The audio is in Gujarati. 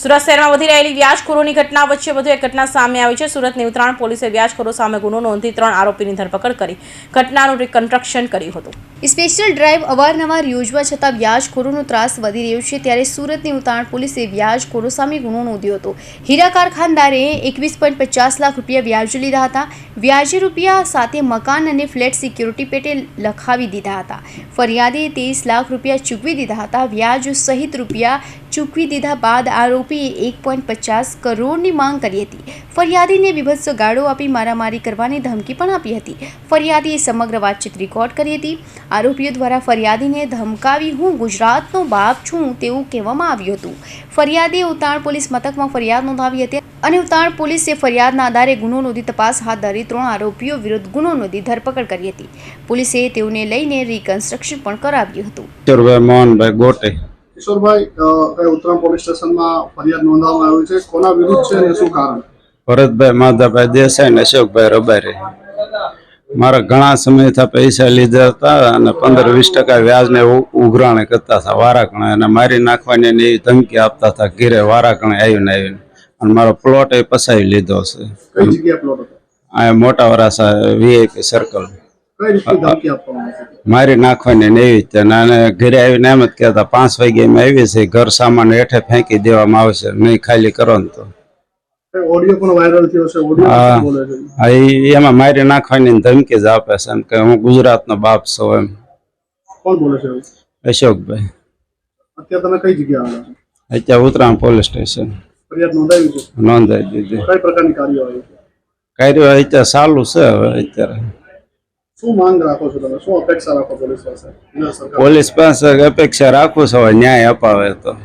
સુરત શહેરમાં વધી રહેલી વ્યાજખોરોની ઘટના વચ્ચે વધુ એક ઘટના સામે આવી છે। સુરતની ઉત્તરાયણ પોલીસે વ્યાજખોરો સામે ગુનો નોંધી 3 આરોપીની ધરપકડ કરી ઘટનાનું રિકન્સ્ટ્રક્શન કર્યું હતું। સ્પેશિયલ ડ્રાઈવ અવારનવાર યોજવા છતાં વ્યાજખોરોનો ત્રાસ વધી રહ્યો છે, ત્યારે સુરતની ઉત્તરાયણ પોલીસે વ્યાજખોરો સામે ગુનો નોંધ્યો હતો। હીરા કારખાનદારે 21.50 લાખ રૂપિયા વ્યાજ લીધા હતા। વ્યાજી રૂપિયા સાથે મકાન અને ફ્લેટ સિક્યુરિટી પેટે લખાવી દીધા હતા। ફરિયાદે 23 લાખ રૂપિયા ચૂકવી દીધા હતા। વ્યાજ સહિત રૂપિયા ચૂકવી દીધા બાદ આરોપીએ 1.50 કરોડની માંગ કરી હતી। ફરિયાદીને વિભત્સ ગાળો આપી મારામારી કરવાની ધમકી પણ આપી હતી। ફરિયાદીએ સમગ્ર વાતચીત રેકોર્ડ કરી હતી। આરોપીઓ દ્વારા ફરિયાદીને ધમકાવી હું ગુજરાતનો બાપ છું તેવું કહેવામાં આવ્યું હતું। ફરિયાદીએ ઉત્તરાયણ પોલીસ મથકમાં ફરિયાદ નોંધાવી હતી અને ઉત્તરાયણ પોલીસે ફરિયાદના આધારે ગુનો નોંધી તપાસ હાથ ધરી 3 આરોપીઓ વિરુદ્ધ ગુનો નોંધી ધરપકડ કરી હતી। પોલીસે તેઓને લઈને રિકન્સ્ટ્રક્શન પણ કરાવ્યું હતું। કિશોરભાઈ મોહનભાઈ ગોટે। કિશોરભાઈ, ઉત્તરાયણ પોલીસ સ્ટેશનમાં ફરિયાદ નોંધવામાં આવી છે, કોના વિરુદ્ધ છે અને શું કારણ? ભરતભાઈ માધાભાઈ દેસાઈ ને અશોકભાઈ રબારી। મારા ઘણા સમયથી પૈસા લીધા હતા અને 15-20% વ્યાજને ઉઘરાણી કરતા હતા વારાઘણે, અને મારી નાખવાની એવી ધમકી આપતા હતા ઘીરે વારાઘણે આવીને અને મારો પ્લોટ એ પસાવી લીધો છે। કઈ જગ્યાએ પ્લોટ હતો? આ મોટા વરાસા VIP સર્કલ। કઈ રીતની ધમકી આપવામાં આવી છે? મારી નાખવાની ને એવી રીતે, અને ઘરે આવીને એમ જ કહેતા 5 વાગ્યામાં આવી છે, ઘર સામાન હેઠે ફેંકી દેવામાં આવશે, નહીં ખાલી કરો ને તો। ઓડિયો પણ વાયરલ થયો છે, ઓડિયો બોલે છે? હા, એમાં મારી નાખવાની ધમકી જ આપે છે, એમ કે હું ગુજરાતનો બાપ છું એમ। કોણ બોલે છે? અશોકભાઈ। અત્યારે તમે કઈ જગ્યાએ આવ્યા છો? અત્યારે ઉત્તરાયણ પોલીસ સ્ટેશન ફરિયાદ નોંધાવી છે? નોંધાવી દીધી। કઈ પ્રકારની કાર્યવાહી છે? કાર્યવાહી અત્યારે ચાલુ છે। હવે અત્યારે શું માંગ રાખો છો તમે? શું અપેક્ષા રાખો પોલીસ પાસે? પોલીસ પાસે અપેક્ષા રાખું છું હવે ન્યાય અપાવે તો।